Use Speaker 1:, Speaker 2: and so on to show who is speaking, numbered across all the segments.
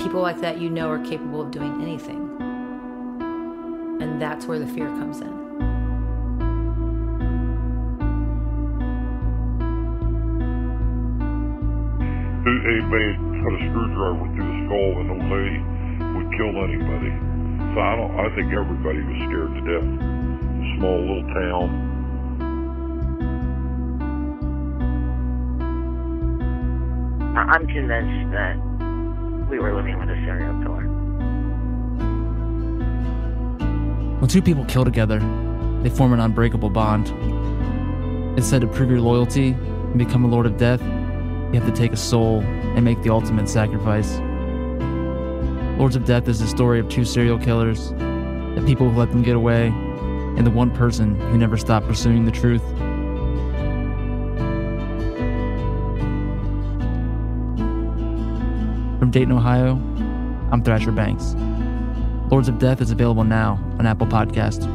Speaker 1: people like that are capable of doing anything. And that's where the fear comes in.
Speaker 2: Anybody put a screwdriver through the skull of an old lady would kill anybody. So I think everybody was scared to death. A small little town.
Speaker 3: I'm convinced that we were living with a serial killer.
Speaker 4: When two people kill together, they form an unbreakable bond. It's said to prove your loyalty and become a Lord of Death, you have to take a soul and make the ultimate sacrifice. Lords of Death is the story of two serial killers, the people who let them get away, and the one person who never stopped pursuing the truth. From Dayton, Ohio, I'm Thrasher Banks. Lords of Death is available now on Apple Podcasts.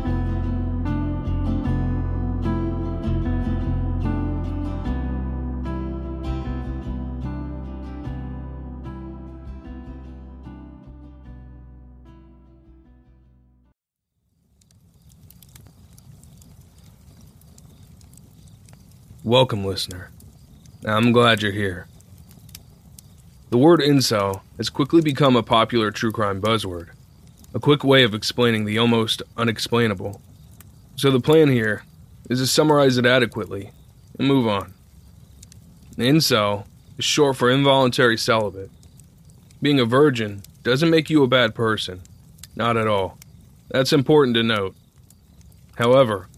Speaker 5: Welcome, listener. I'm glad you're here. The word incel has quickly become a popular true crime buzzword, a quick way of explaining the almost unexplainable. So the plan here is to summarize it adequately and move on. Incel is short for involuntary celibate. Being a virgin doesn't make you a bad person, not at all. That's important to note. However,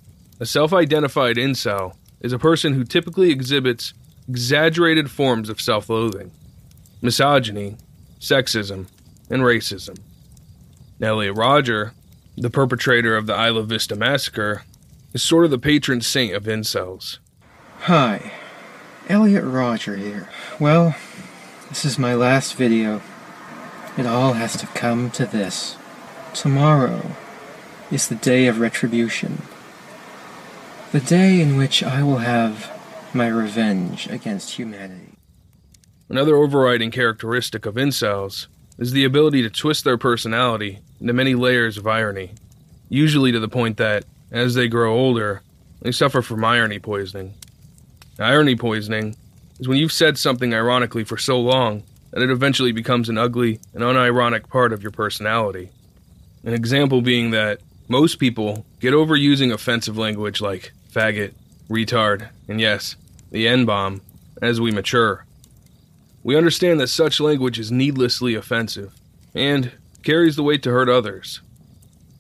Speaker 5: a self-identified incel is a person who typically exhibits exaggerated forms of self-loathing, misogyny, sexism, and racism. Elliot Rodger, the perpetrator of the Isla Vista massacre, is sort of the patron saint of incels.
Speaker 6: Hi, Elliot Rodger here. Well, this is my last video. It all has to come to this. Tomorrow is the day of retribution. The day in which I will have my revenge against humanity.
Speaker 5: Another overriding characteristic of incels is the ability to twist their personality into many layers of irony, usually to the point that, as they grow older, they suffer from irony poisoning. Irony poisoning is when you've said something ironically for so long that it eventually becomes an ugly and unironic part of your personality. An example being that most people get over using offensive language like faggot, retard, and yes, the N-bomb, as we mature. We understand that such language is needlessly offensive, and carries the weight to hurt others.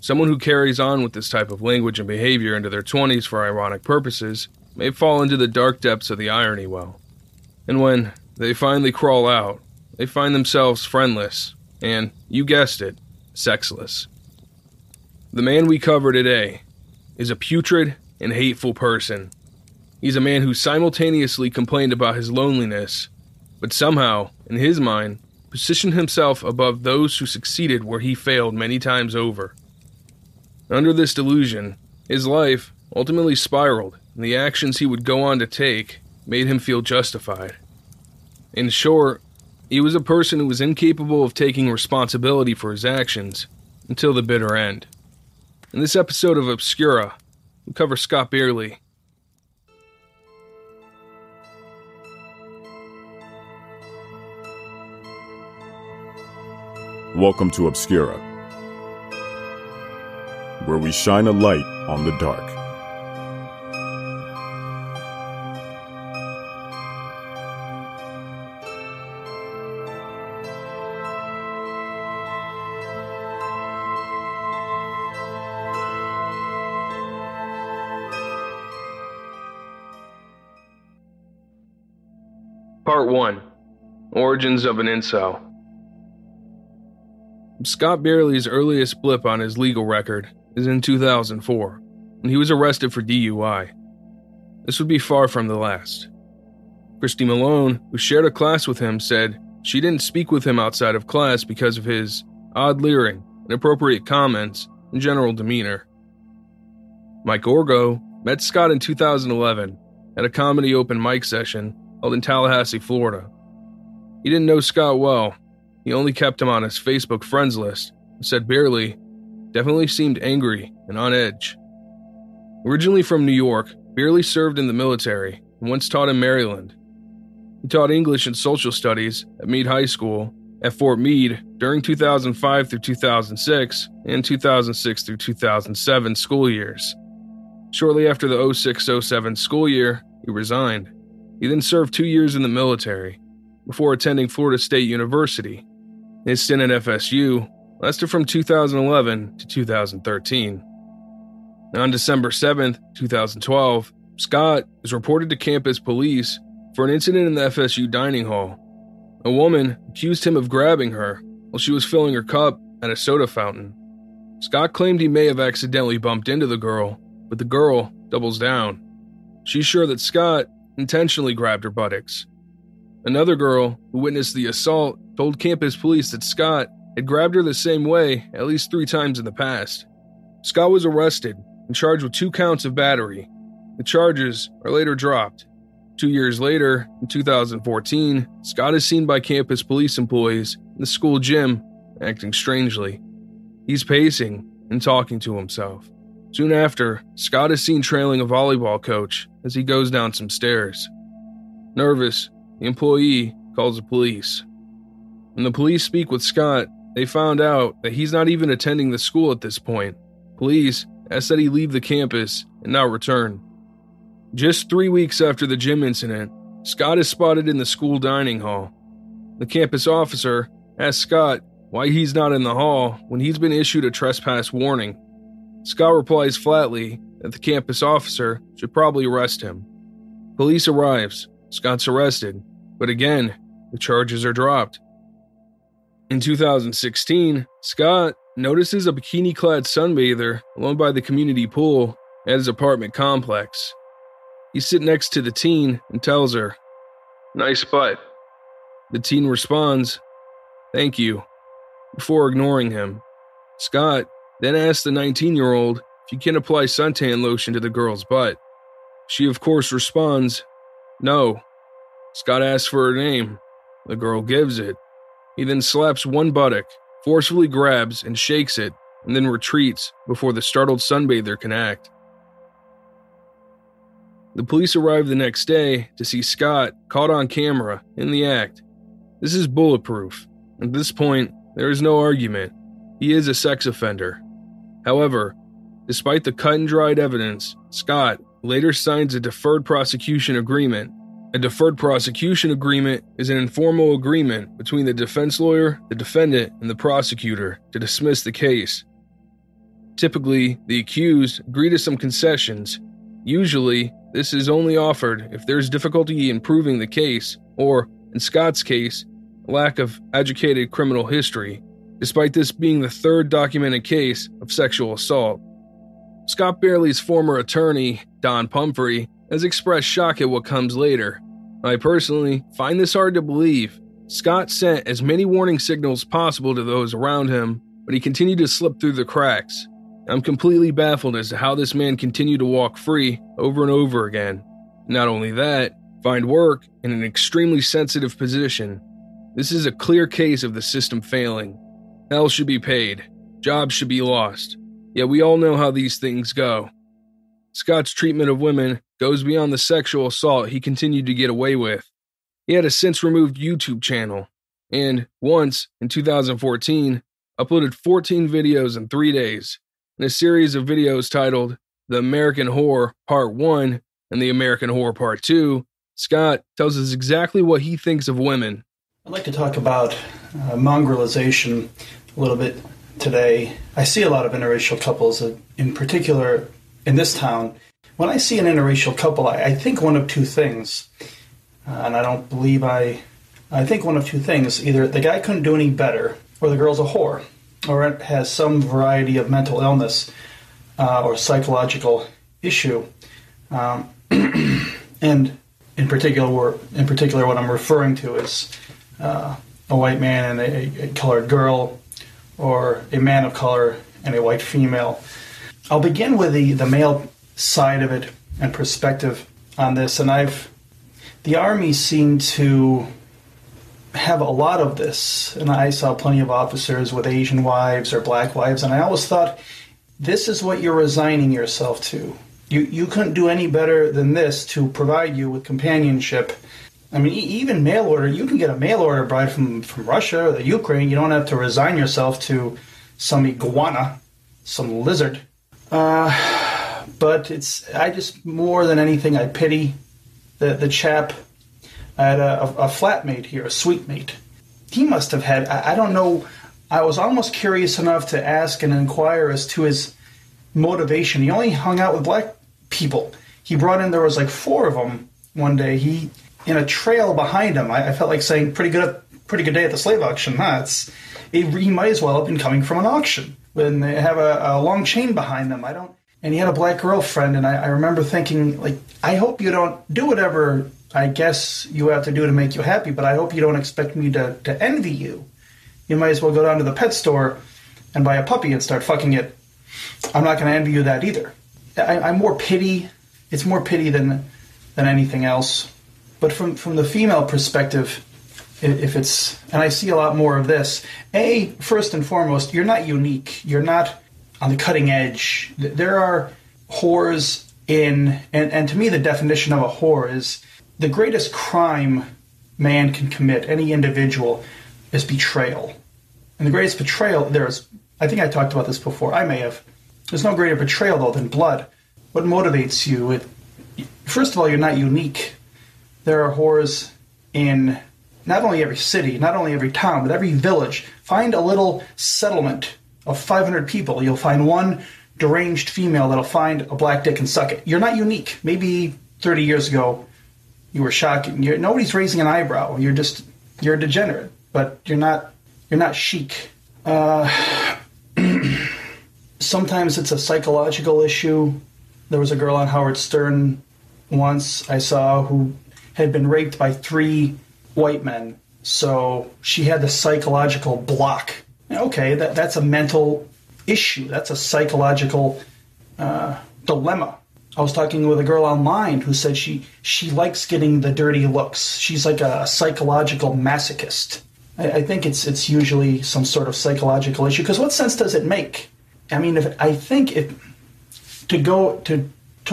Speaker 5: Someone who carries on with this type of language and behavior into their 20s for ironic purposes may fall into the dark depths of the irony well. And when they finally crawl out, they find themselves friendless, and, you guessed it, sexless. The man we cover today is a putrid and hateful person. He's a man who simultaneously complained about his loneliness, but somehow, in his mind, positioned himself above those who succeeded where he failed many times over. Under this delusion, his life ultimately spiraled, and the actions he would go on to take made him feel justified. In short, he was a person who was incapable of taking responsibility for his actions until the bitter end. In this episode of Obscura, we cover Scott Beierle.
Speaker 7: Welcome to Obscura, where we shine a light on the dark.
Speaker 5: Part 1. Origins of an Incel. Scott Beierle's earliest blip on his legal record is in 2004, when he was arrested for DUI. This would be far from the last. Christy Malone, who shared a class with him, said she didn't speak with him outside of class because of his odd leering, inappropriate comments, and general demeanor. Mike Orgo met Scott in 2011 at a comedy open mic session held in Tallahassee, Florida. He didn't know Scott well, he only kept him on his Facebook friends list and said Beierle definitely seemed angry and on edge. Originally from New York, Beierle served in the military and once taught in Maryland. He taught English and social studies at Meade High School at Fort Meade during 2005 through 2006 and 2006 through 2007 school years. Shortly after the 06-07 school year, he resigned. He then served 2 years in the military before attending Florida State University. His stint at FSU lasted from 2011 to 2013. On December 7, 2012, Scott is reported to campus police for an incident in the FSU dining hall. A woman accused him of grabbing her while she was filling her cup at a soda fountain. Scott claimed he may have accidentally bumped into the girl, but the girl doubles down. She's sure that Scott intentionally grabbed her buttocks. Another girl who witnessed the assault told campus police that Scott had grabbed her the same way at least 3 times in the past. Scott was arrested and charged with 2 counts of battery. The charges are later dropped. 2 years later, in 2014, Scott is seen by campus police employees in the school gym acting strangely. He's pacing and talking to himself. Soon after, Scott is seen trailing a volleyball coach as he goes down some stairs. Nervous, the employee calls the police. When the police speak with Scott, they found out that he's not even attending the school at this point. Police ask that he leave the campus and not return. Just 3 weeks after the gym incident, Scott is spotted in the school dining hall. The campus officer asks Scott why he's not in the hall when he's been issued a trespass warning. Scott replies flatly that the campus officer should probably arrest him. Police arrives, Scott's arrested, but again, the charges are dropped. In 2016, Scott notices a bikini-clad sunbather alone by the community pool at his apartment complex. He sits next to the teen and tells her, "Nice butt." The teen responds, "Thank you," before ignoring him. Scott then asks the 19-year-old if he can apply suntan lotion to the girl's butt. She of course responds, "No." Scott asks for her name. The girl gives it. He then slaps one buttock, forcefully grabs and shakes it, and then retreats before the startled sunbather can act. The police arrive the next day to see Scott caught on camera in the act. This is bulletproof. At this point, there is no argument. He is a sex offender. However, despite the cut-and-dried evidence, Scott later signs a deferred prosecution agreement. A deferred prosecution agreement is an informal agreement between the defense lawyer, the defendant, and the prosecutor to dismiss the case. Typically, the accused agree to some concessions. Usually, this is only offered if there is difficulty in proving the case, or, in Scott's case, a lack of educated criminal history, despite this being the 3rd documented case of sexual assault. Scott Beierle's former attorney, Don Pumphrey, has expressed shock at what comes later. I personally find this hard to believe. Scott sent as many warning signals possible to those around him, but he continued to slip through the cracks. I'm completely baffled as to how this man continued to walk free over and over again. Not only that, find work in an extremely sensitive position. This is a clear case of the system failing. Hell should be paid. Jobs should be lost. Yet we all know how these things go. Scott's treatment of women goes beyond the sexual assault he continued to get away with. He had a since-removed YouTube channel, and once, in 2014, uploaded 14 videos in 3 days, in a series of videos titled The American Whore Part 1 and The American Whore Part 2. Scott tells us exactly what he thinks of women.
Speaker 8: I'd like to talk about mongrelization a little bit today. I see a lot of interracial couples, in particular in this town. When I see an interracial couple, I think one of two things, and I don't believe I think one of two things. Either the guy couldn't do any better, or the girl's a whore, or it has some variety of mental illness or psychological issue. And in particular, what I'm referring to is a white man and a colored girl, or a man of color and a white female. I'll begin with the male side of it and perspective on this. And the Army seemed to have a lot of this, and I saw plenty of officers with Asian wives or black wives, and I always thought, this is what you're resigning yourself to. You couldn't do any better than this to provide you with companionship. I mean, even mail order, you can get a mail order bride from Russia or the Ukraine. You don't have to resign yourself to some iguana, some lizard. But I just, more than anything, I pity the chap. I had a flatmate here, a suite mate. He must have had, I don't know, I was almost curious enough to ask and inquire as to his motivation. He only hung out with black people. He brought in, there was like 4 of them one day. He, in a trail behind him, I felt like saying, pretty good day at the slave auction, huh? He might as well have been coming from an auction. When they have a long chain behind them, and he had a black girlfriend, and I remember thinking, like, I hope you don't do whatever I guess you have to do to make you happy, but I hope you don't expect me to envy you. You might as well go down to the pet store and buy a puppy and start fucking it. I'm not going to envy you that either. I'm more pity. It's more pity than anything else. But from the female perspective, if it's, and I see a lot more of this, first and foremost, you're not unique. You're not on the cutting edge. There are whores and to me the definition of a whore is the greatest crime man can commit, any individual, is betrayal. And the greatest betrayal, I think I talked about this before, I may have. There's no greater betrayal, though, than blood. What motivates you? First of all, you're not unique. There are whores in not only every city, not only every town, but every village. Find a little settlement of 500 people. You'll find one deranged female that'll find a black dick and suck it. You're not unique. Maybe 30 years ago, you were shocking. Nobody's raising an eyebrow. You're a degenerate, but you're not chic. Sometimes it's a psychological issue. There was a girl on Howard Stern once I saw who had been raped by 3 white men. So she had the psychological block. Okay, that's a mental issue. That's a psychological dilemma. I was talking with a girl online who said she likes getting the dirty looks. She's like a psychological masochist. I think it's usually some sort of psychological issue, because what sense does it make? I mean, to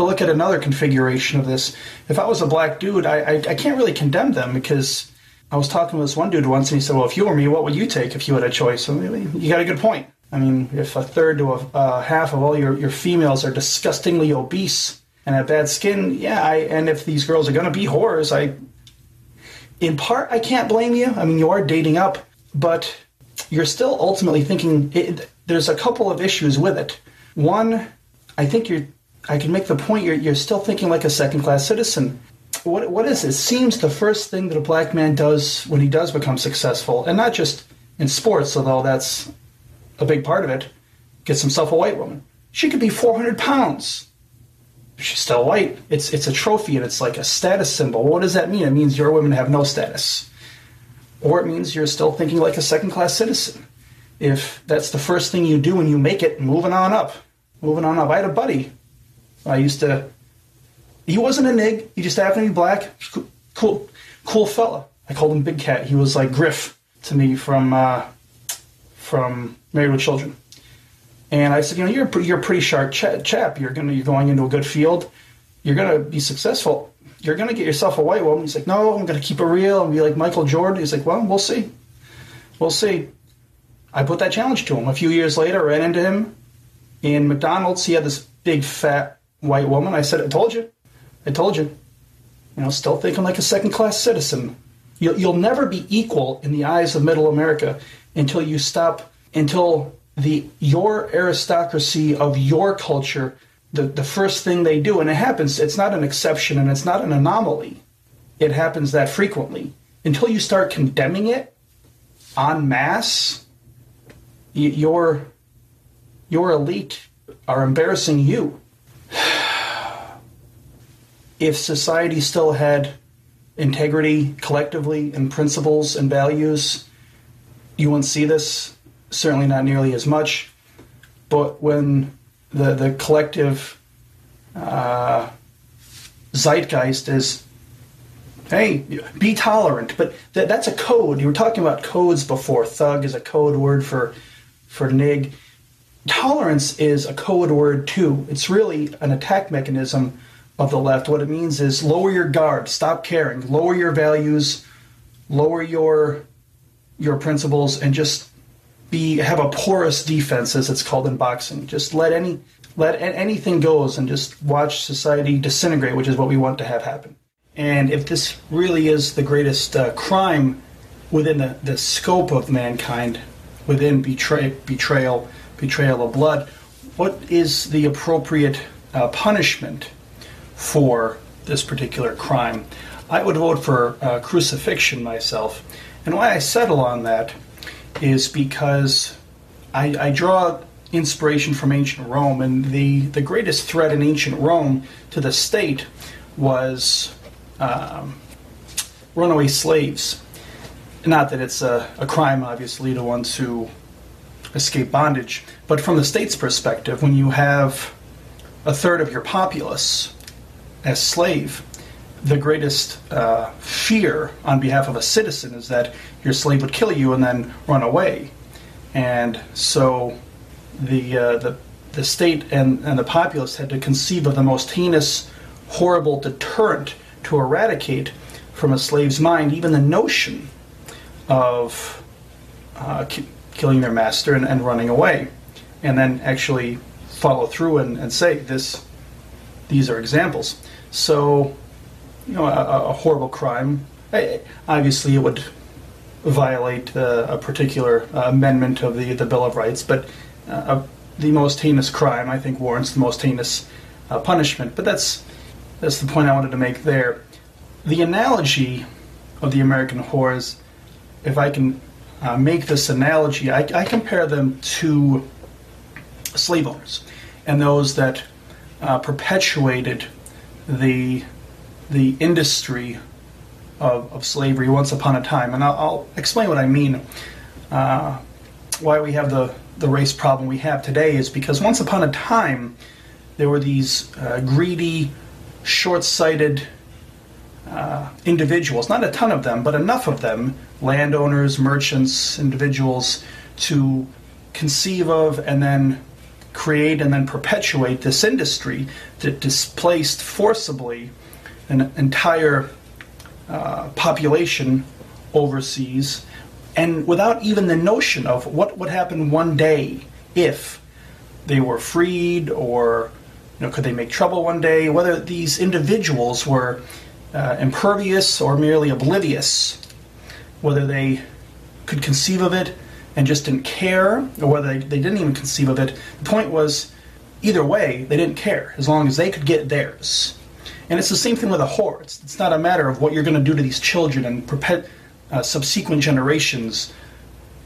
Speaker 8: look at another configuration of this, if I was a black dude, I can't really condemn them, because I was talking with this one dude once, and he said, well, if you were me, what would you take if you had a choice? I mean, you got a good point. I mean, if a third to a half of all your females are disgustingly obese and have bad skin, and if these girls are going to be whores, in part, I can't blame you. I mean, you are dating up, but you're still ultimately thinking, there's a couple of issues with it. One, I think I can make the point you're still thinking like a second-class citizen. What is it? It seems the first thing that a black man does when he does become successful, and not just in sports, although that's a big part of it, gets himself a white woman. She could be 400 pounds. She's still white. It's a trophy, and it's like a status symbol. What does that mean? It means your women have no status. Or it means you're still thinking like a second-class citizen. If that's the first thing you do when you make it, moving on up. I had a buddy. He wasn't a nig. He just happened to be black. Cool fella. I called him Big Cat. He was like Griff to me from Married with Children. And I said, you're a pretty sharp chap. You're going into a good field. You're gonna be successful. You're gonna get yourself a white woman. He's like, no, I'm gonna keep it real and be like Michael Jordan. He's like, well, we'll see. I put that challenge to him. A few years later, I ran into him in McDonald's. He had this big fat white woman. I said, I told you. Still thinking like a second-class citizen. You'll never be equal in the eyes of Middle America until your aristocracy of your culture, the first thing they do, and it happens, it's not an exception and it's not an anomaly. It happens that frequently. Until you start condemning it en masse, your elite are embarrassing you. If society still had integrity collectively and principles and values, you wouldn't see this, certainly not nearly as much. But when the collective zeitgeist is Hey, be tolerant. But that's a code. You were talking about codes before. Thug is a code word for nig. Tolerance is a code word too. It's really an attack mechanism of the left. What it means is lower your guard, stop caring, lower your values, lower your principles, and just have a porous defense, as it's called in boxing. Just let anything goes and just watch society disintegrate, which is what we want to have happen. And if this really is the greatest crime within the scope of mankind, within betrayal of blood, what is the appropriate punishment for this particular crime? I would vote for crucifixion myself. And why I settle on that is because I draw inspiration from ancient Rome, and the greatest threat in ancient Rome to the state was runaway slaves. Not that it's a crime, obviously, to ones who escape bondage, but from the state's perspective, when you have a third of your populace as slave, the greatest fear on behalf of a citizen is that your slave would kill you and then run away. And so the state and the populace had to conceive of the most heinous, horrible deterrent to eradicate from a slave's mind even the notion of killing their master and running away, and then actually follow through and say these are examples. So, a horrible crime. Obviously, it would violate a particular amendment of the Bill of Rights, but the most heinous crime, I think, warrants the most heinous punishment. But that's the point I wanted to make there. The analogy of the American whores, if I can make this analogy, I compare them to slave owners and those that perpetuated the industry of slavery once upon a time. And I'll explain what I mean. Why we have the race problem we have today is because once upon a time there were these greedy, short-sighted individuals, not a ton of them, but enough of them, landowners, merchants, individuals, to conceive of and then create and then perpetuate this industry that displaced forcibly an entire population overseas, and without even the notion of what would happen one day if they were freed, or could they make trouble one day, whether these individuals were impervious or merely oblivious, whether they could conceive of it and just didn't care, or whether they didn't even conceive of it. The point was, either way, they didn't care, as long as they could get theirs. And it's the same thing with a whore. It's not a matter of what you're going to do to these children and subsequent generations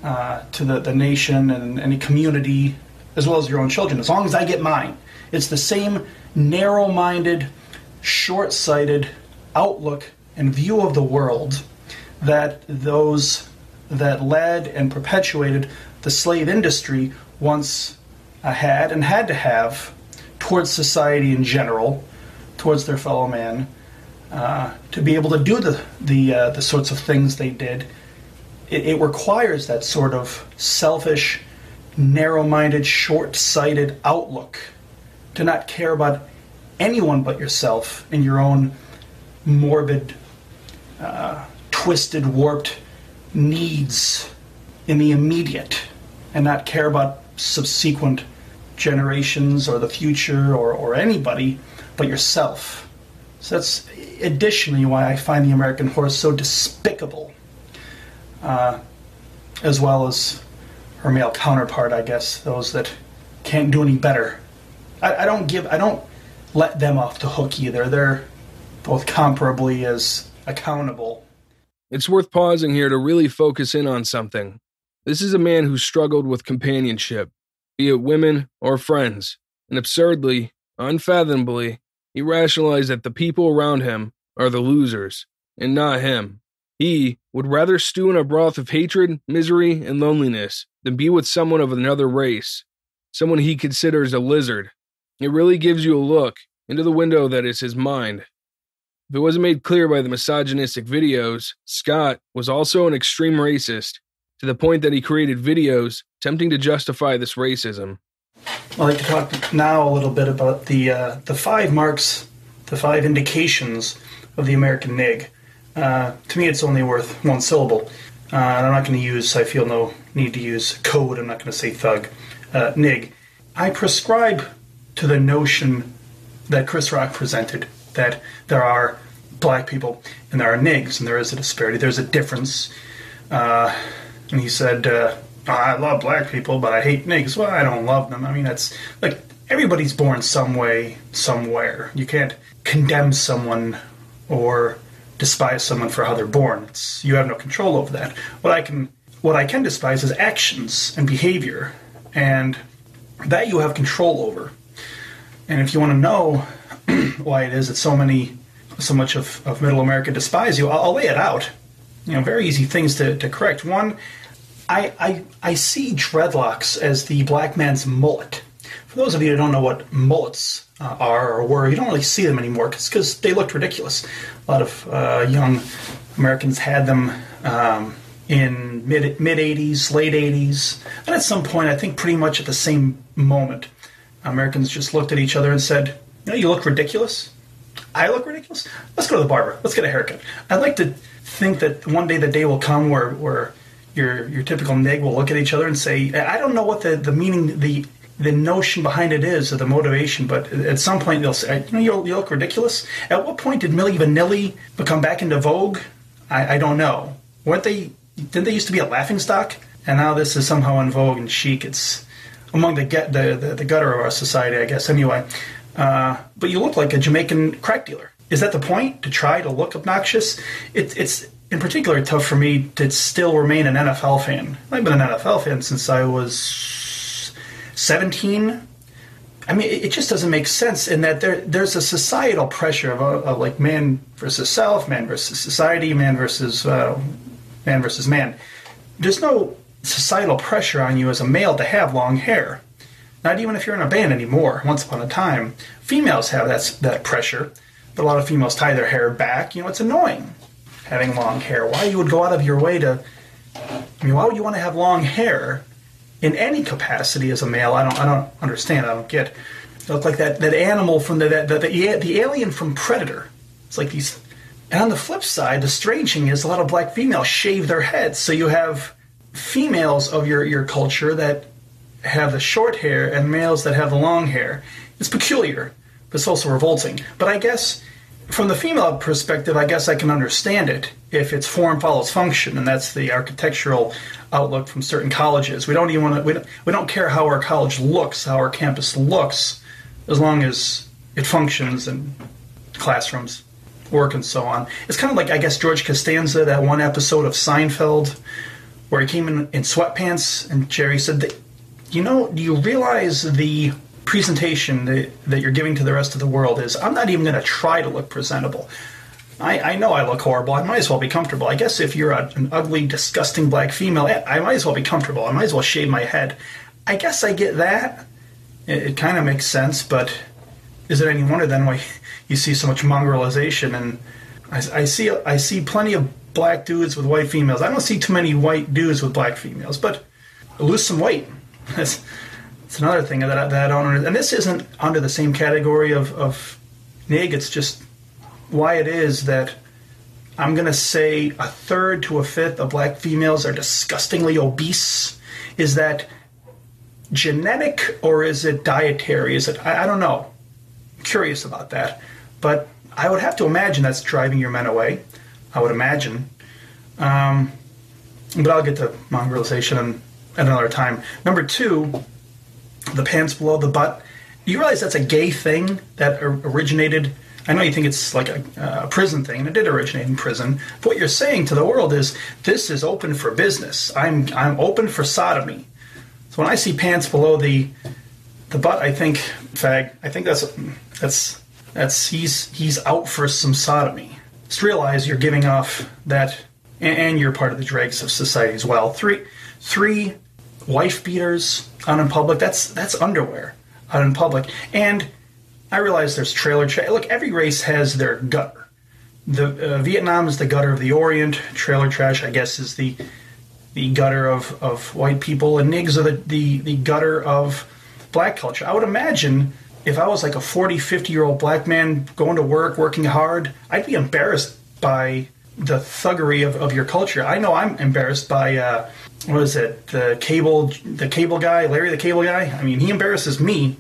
Speaker 8: to the nation and any community, as well as your own children, as long as I get mine. It's the same narrow-minded, short-sighted outlook and view of the world that those that led and perpetuated the slave industry once had and had to have towards society in general, towards their fellow man, to be able to do the sorts of things they did. It requires that sort of selfish, narrow-minded, short-sighted outlook to not care about anyone but yourself and your own morbid, twisted, warped needs in the immediate, and not care about subsequent generations or the future or anybody but yourself. So that's additionally why I find the American horse so despicable, as well as her male counterpart, I guess, those that can't do any better. I don't let them off the hook either. They're both comparably as accountable.
Speaker 5: It's worth pausing here to really focus in on something. This is a man who struggled with companionship, be it women or friends, and absurdly, unfathomably, he rationalized that the people around him are the losers, and not him. He would rather stew in a broth of hatred, misery, and loneliness than be with someone of another race, someone he considers a lizard. It really gives you a look into the window that is his mind. If it wasn't made clear by the misogynistic videos, Scott was also an extreme racist, to the point that he created videos attempting to justify this racism.
Speaker 8: I'd like to talk now a little bit about the 5 marks, the 5 indications of the American nig. To me, it's only worth 1 syllable. And I'm not going to use, I feel no need to use code, I'm not going to say thug. Nig. I prescribe to the notion that Chris Rock presented, that there are black people and there are nigs, and there is a disparity, there's a difference. And he said, I love black people, but I hate nigs. Well, I don't love them. I mean, that's like, everybody's born some way, somewhere. You can't condemn someone or despise someone for how they're born. You have no control over that. What I can despise is actions and behavior, and that you have control over. And if you want to know why it is that so much of middle America despise you, I'll lay it out. Very easy things to correct. One, I see dreadlocks as the black man's mullet. For those of you who don't know what mullets are or were, you don't really see them anymore because they looked ridiculous. A lot of young Americans had them in mid-'80s, late 80s, and at some point, I think pretty much at the same moment, Americans just looked at each other and said, you look ridiculous. I look ridiculous? Let's go to the barber. Let's get a haircut. I'd like to think that one day the day will come where your typical nig will look at each other and say, I don't know what the meaning, the notion behind it is, or the motivation, but at some point they'll say, you look ridiculous. At what point did Milli Vanilli become back into vogue? I don't know. Didn't they used to be a laughingstock? And now this is somehow in vogue and chic. It's among the gutter of our society, I guess, anyway. But you look like a Jamaican crack dealer. Is that the point, to try to look obnoxious? It's in particular tough for me to still remain an NFL fan. I've been an NFL fan since I was 17. I mean, it just doesn't make sense in that there's a societal pressure of like man versus self, man versus society, man versus man. There's no societal pressure on you as a male to have long hair. Not even if you're in a band anymore. Once upon a time, females have that pressure, but a lot of females tie their hair back. It's annoying having long hair. Why you would go out of your way why would you want to have long hair in any capacity as a male? I don't understand. I don't get. You look like that animal from the alien from Predator. It's like these. And on the flip side, the strange thing is a lot of black females shave their heads. So you have females of your culture that have the short hair and males that have the long hair. It's peculiar, but it's also revolting. But I guess from the female perspective, I guess I can understand it if it's form follows function, and that's the architectural outlook from certain colleges. We don't care how our college looks, how our campus looks, as long as it functions and classrooms work and so on. It's kind of like, I guess, George Costanza, that one episode of Seinfeld where he came in sweatpants and Jerry said, do you realize the presentation that you're giving to the rest of the world is, I'm not even going to try to look presentable. I know I look horrible. I might as well be comfortable. I guess if you're an ugly, disgusting black female, I might as well be comfortable. I might as well shave my head. I guess I get that. It kind of makes sense, but is it any wonder then why you see so much mongrelization? And I see plenty of black dudes with white females. I don't see too many white dudes with black females, but lose some weight. It's another thing that I don't understand. And this isn't under the same category of nig. It's just why it is that I'm going to say 1/3 to 1/5 of black females are disgustingly obese. Is that genetic or is it dietary? Is it? I don't know. I'm curious about that. But I would have to imagine that's driving your men away. I would imagine. But I'll get to mongrelization at another time. Number 2, the pants below the butt. Do you realize that's a gay thing that originated? I know you think it's like a prison thing, and it did originate in prison. But what you're saying to the world is, this is open for business. I'm open for sodomy. So when I see pants below the butt, I think fag. I think that's he's out for some sodomy. Just realize you're giving off that, and you're part of the dregs of society as well. Three wife beaters out in public. That's underwear out in public. And I realize there's trailer. Look, every race has their gutter. Vietnam is the gutter of the Orient. Trailer trash, I guess, is the gutter of white people, and nigs are the gutter of black culture. I would imagine if I was like a 40, 50-year-old black man going to work, working hard, I'd be embarrassed by the thuggery of your culture. I know I'm embarrassed by, the cable guy, Larry the Cable Guy. I mean, he embarrasses me.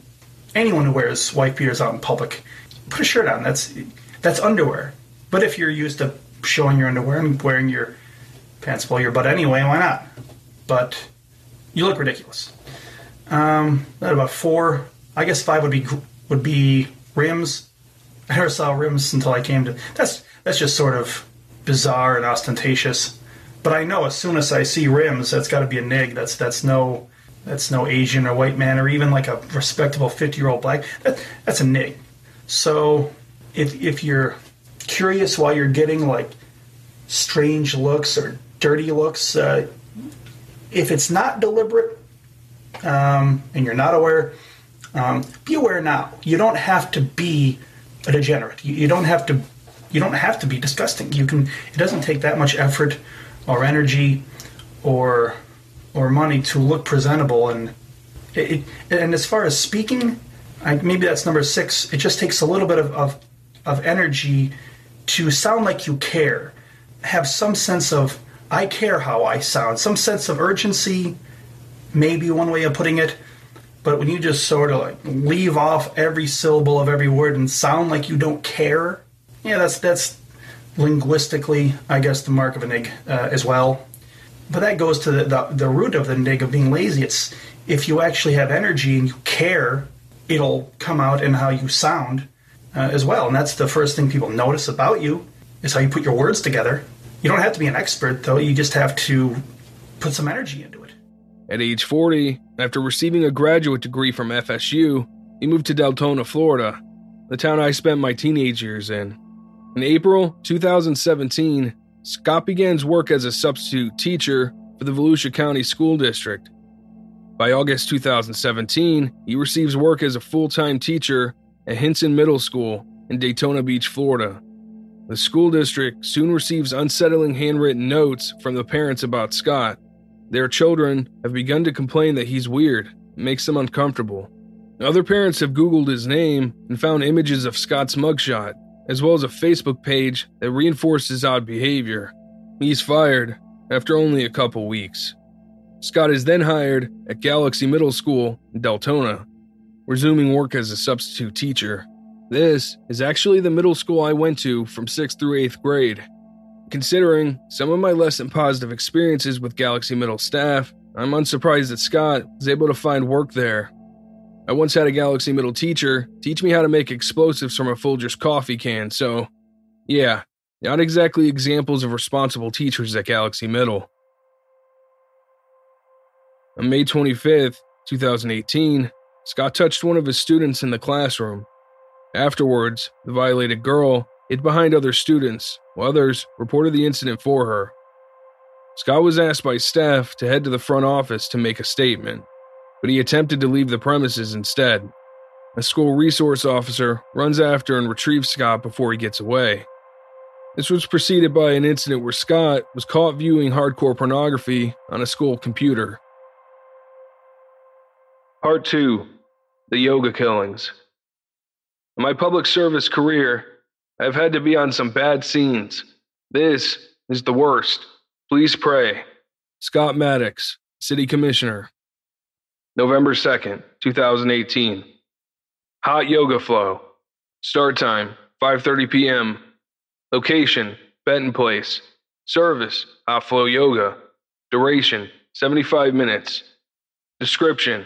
Speaker 8: Anyone who wears wife beaters out in public. Put a shirt on, that's underwear. But if you're used to showing your underwear and wearing your pants below your butt anyway, why not? But you look ridiculous. About 4, I guess 5 would be rims. I never saw rims until I came to. That's just sort of bizarre and ostentatious. But I know as soon as I see rims, that's got to be a nig. That's no Asian or white man or even like a respectable 50-year-old black. That's a nig. So if you're curious why you're getting like strange looks or dirty looks, if it's not deliberate and you're not aware, be aware now. You don't have to be a degenerate. You don't have to be disgusting. It doesn't take that much effort or energy or money to look presentable. And as far as speaking, maybe that's number 6. It just takes a little bit of energy to sound like you care. Have some sense of, I care how I sound. Some sense of urgency, maybe one way of putting it. But when you just sort of like leave off every syllable of every word and sound like you don't care, yeah, that's linguistically, I guess, the mark of a nig as well. But that goes to the root of the nig of being lazy. It's if you actually have energy and you care, it'll come out in how you sound as well. And that's the first thing people notice about you, is how you put your words together. You don't have to be an expert, though. You just have to put some energy into it.
Speaker 5: At age 40, after receiving a graduate degree from FSU, he moved to Deltona, Florida, the town I spent my teenage years in. In April 2017, Scott begins work as a substitute teacher for the Volusia County School District. By August 2017, he receives work as a full-time teacher at Hinson Middle School in Daytona Beach, Florida. The school district soon receives unsettling handwritten notes from the parents about Scott. Their children have begun to complain that he's weird, makes them uncomfortable. Other parents have Googled his name and found images of Scott's mugshot, as well as a Facebook page that reinforced his odd behavior. He's fired after only a couple weeks. Scott is then hired at Galaxy Middle School in Deltona, resuming work as a substitute teacher. This is actually the middle school I went to from 6th through 8th grade. Considering some of my less than positive experiences with Galaxy Middle staff, I'm unsurprised that Scott was able to find work there. I once had a Galaxy Middle teacher teach me how to make explosives from a Folgers coffee can, so yeah, not exactly examples of responsible teachers at Galaxy Middle. On May 25th, 2018, Scott touched one of his students in the classroom. Afterwards, the violated girl hid behind other students, while others reported the incident for her. Scott was asked by staff to head to the front office to make a statement, but he attempted to leave the premises instead. A school resource officer runs after and retrieves Scott before he gets away. This was preceded by an incident where Scott was caught viewing hardcore pornography on a school computer. Part 2. The Yoga Killings. In my public service career, I've had to be on some bad scenes. This is the worst. Please pray. Scott Maddox, City Commissioner. November 2nd, 2018. Hot yoga flow. Start time, 5:30 p.m. Location, Benton Place. Service, hot flow yoga. Duration, 75 minutes. Description,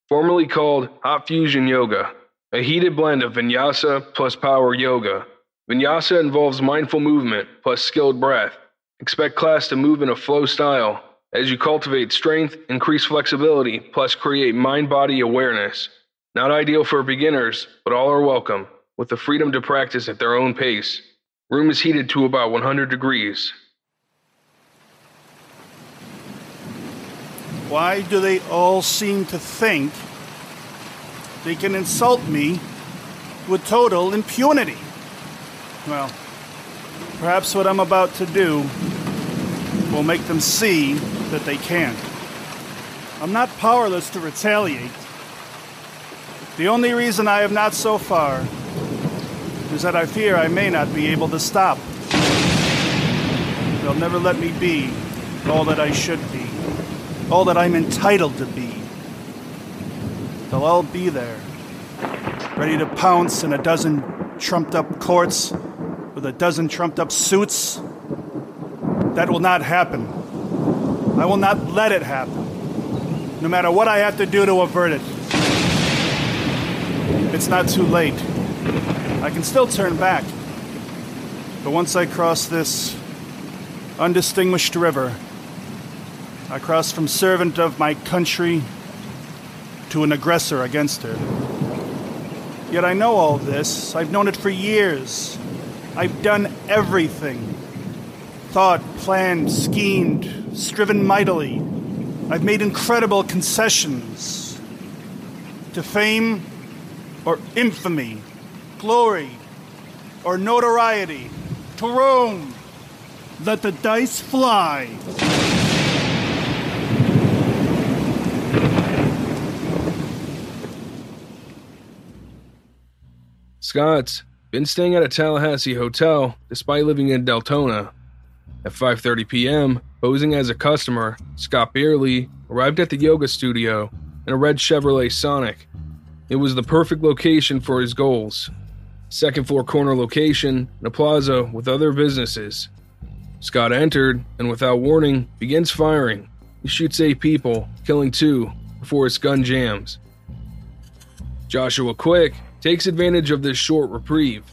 Speaker 5: formerly called hot fusion yoga. A heated blend of vinyasa plus power yoga. Vinyasa involves mindful movement plus skilled breath. Expect class to move in a flow style as you cultivate strength, increase flexibility, plus create mind-body awareness. Not ideal for beginners, but all are welcome, with the freedom to practice at their own pace. Room is heated to about 100 degrees.
Speaker 9: Why do they all seem to think they can insult me with total impunity? Well, Perhaps what I'm about to do will make them see that they can't. I'm not powerless to retaliate. The only reason I have not so far is that I fear I may not be able to stop. They'll never let me be all that I should be, all that I'm entitled to be. They'll all be there, ready to pounce in a dozen trumped-up courts with a dozen trumped-up suits. That will not happen. I will not let it happen, no matter what I have to do to avert it. It's not too late. I can still turn back. But once I cross this undistinguished river, I cross from servant of my country to an aggressor against her. Yet I know all this. I've known it for years. I've done everything. Thought, planned, schemed, striven mightily. I've made incredible concessions to fame or infamy, glory or notoriety, to Rome. Let the dice fly.
Speaker 5: Scott's been staying at a Tallahassee hotel despite living in Deltona. At 5:30 p.m., posing as a customer, Scott Beierle arrived at the yoga studio in a red Chevrolet Sonic. It was the perfect location for his goals. Second floor corner location in a plaza with other businesses. Scott entered and without warning begins firing. He shoots 8 people, killing 2 before his gun jams. Joshua Quick takes advantage of this short reprieve.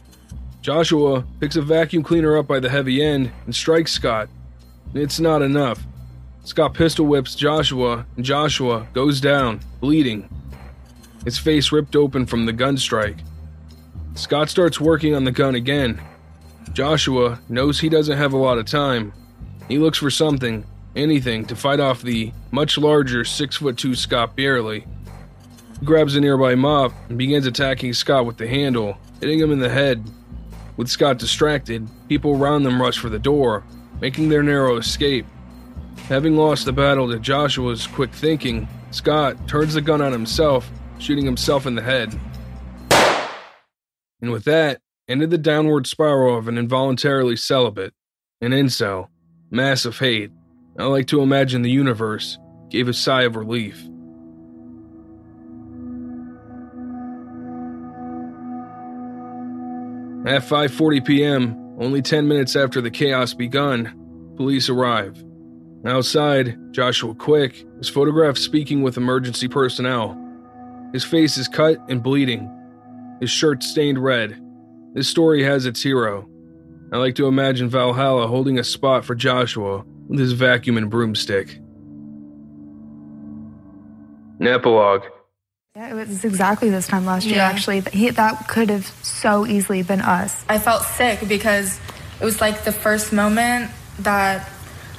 Speaker 5: Joshua picks a vacuum cleaner up by the heavy end and strikes Scott. It's not enough. Scott pistol whips Joshua and Joshua goes down, bleeding. His face ripped open from the gun strike. Scott starts working on the gun again. Joshua knows he doesn't have a lot of time. He looks for something, anything, to fight off the much larger 6'2" Scott Beierle. He grabs a nearby mop and begins attacking Scott with the handle, hitting him in the head. With Scott distracted, people around them rush for the door, making their narrow escape. Having lost the battle to Joshua's quick thinking, Scott turns the gun on himself, shooting himself in the head. And with that, ended the downward spiral of an involuntarily celibate, an incel, massive hate. I like to imagine the universe gave a sigh of relief. At 5:40 p.m., only 10 minutes after the chaos begun, police arrive. Outside, Joshua Quick is photographed speaking with emergency personnel. His face is cut and bleeding. His shirt stained red. This story has its hero. I like to imagine Valhalla holding a spot for Joshua with his vacuum and broomstick. Epilogue.
Speaker 10: Yeah, it was exactly this time last year, actually. That could have so easily been us.
Speaker 11: I felt sick because it was like the first moment that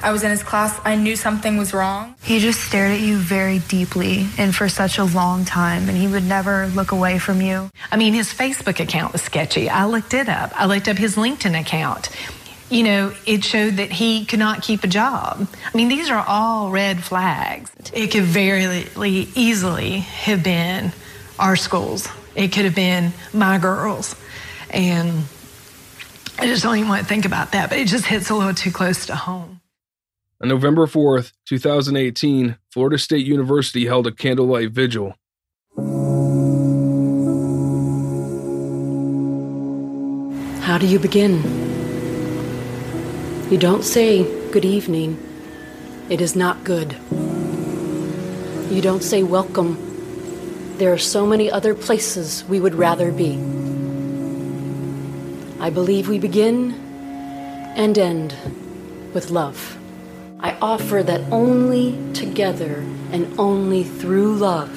Speaker 11: I was in his class, I knew something was wrong.
Speaker 10: He just stared at you very deeply and for such a long time, and he would never look away from you.
Speaker 12: I mean, his Facebook account was sketchy. I looked it up. I looked up his LinkedIn account. You know, it showed that he could not keep a job. I mean, these are all red flags. It could very easily have been our schools. It could have been my girls. And I just don't even want to think about that, but it just hits a little too close to home.
Speaker 5: On November 4th, 2018, Florida State University held a candlelight vigil.
Speaker 13: How do you begin? You don't say good evening. It is not good. You don't say welcome. There are so many other places we would rather be. I believe we begin and end with love. I offer that only together and only through love,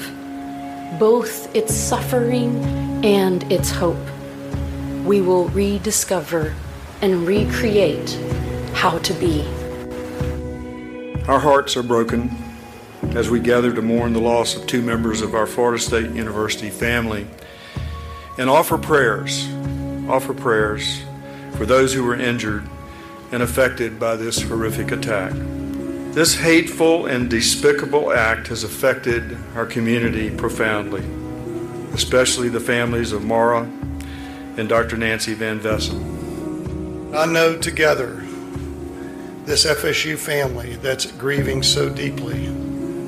Speaker 13: both its suffering and its hope, we will rediscover and recreate how to be.
Speaker 14: Our hearts are broken as we gather to mourn the loss of 2 members of our Florida State University family and offer prayers for those who were injured and affected by this horrific attack. This hateful and despicable act has affected our community profoundly, especially the families of Maura and Dr. Nancy Van Vessem.
Speaker 15: I know together this FSU family that's grieving so deeply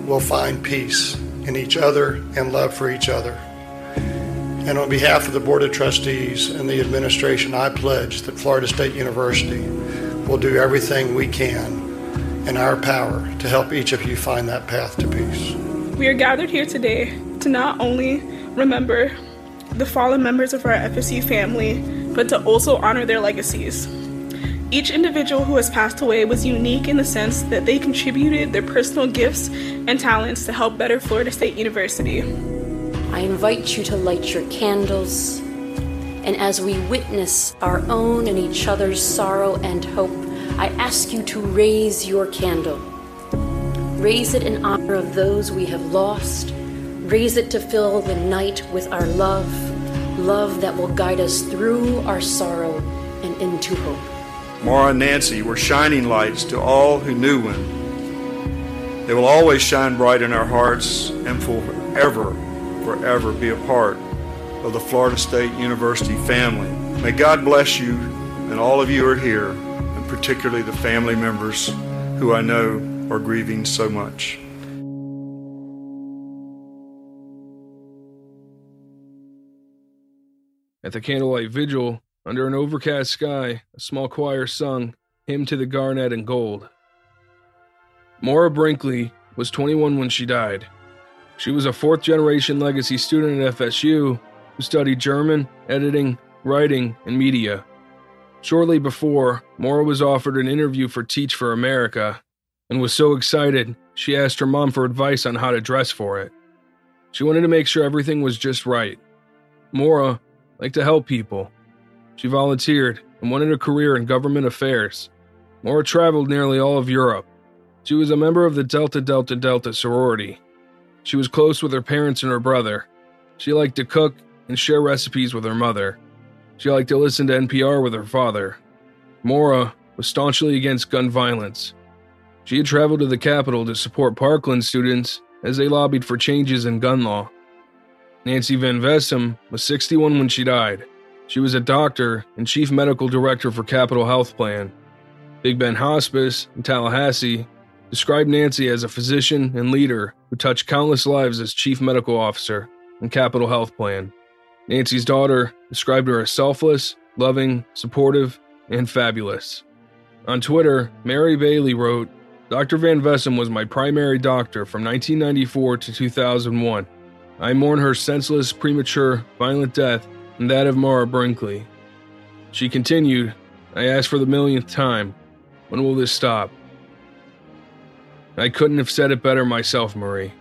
Speaker 15: will find peace in each other and love for each other. And on behalf of the Board of Trustees and the administration, I pledge that Florida State University will do everything we can in our power to help each of you find that path to peace.
Speaker 16: We are gathered here today to not only remember the fallen members of our FSU family, but to also honor their legacies. Each individual who has passed away was unique in the sense that they contributed their personal gifts and talents to help better Florida State University.
Speaker 13: I invite you to light your candles, and as we witness our own and each other's sorrow and hope, I ask you to raise your candle. Raise it in honor of those we have lost. Raise it to fill the night with our love, love that will guide us through our sorrow and into hope.
Speaker 14: Maura and Nancy were shining lights to all who knew them. They will always shine bright in our hearts and forever be a part of the Florida State University family. May God bless you and all of you who are here, and particularly the family members who I know are grieving so much.
Speaker 5: At the candlelight vigil, under an overcast sky, a small choir sung Hymn to the Garnet and Gold. Maura Brinkley was 21 when she died. She was a fourth-generation legacy student at FSU who studied German, editing, writing, and media. Shortly before, Maura was offered an interview for Teach for America and was so excited she asked her mom for advice on how to dress for it. She wanted to make sure everything was just right. Maura liked to help people. She volunteered and wanted a career in government affairs. Maura traveled nearly all of Europe. She was a member of the Delta Delta Delta sorority. She was close with her parents and her brother. She liked to cook and share recipes with her mother. She liked to listen to NPR with her father. Maura was staunchly against gun violence. She had traveled to the Capitol to support Parkland students as they lobbied for changes in gun law. Nancy Van Vessem was 61 when she died. She was a doctor and chief medical director for Capitol Health Plan. Big Ben Hospice in Tallahassee described Nancy as a physician and leader who touched countless lives as chief medical officer in Capitol Health Plan. Nancy's daughter described her as selfless, loving, supportive, and fabulous. On Twitter, Mary Bailey wrote, "Dr. Van Vessem was my primary doctor from 1994 to 2001. I mourn her senseless, premature, violent death and that of Maura Brinkley." She continued, "I asked for the millionth time, when will this stop? I couldn't have said it better myself, Marie."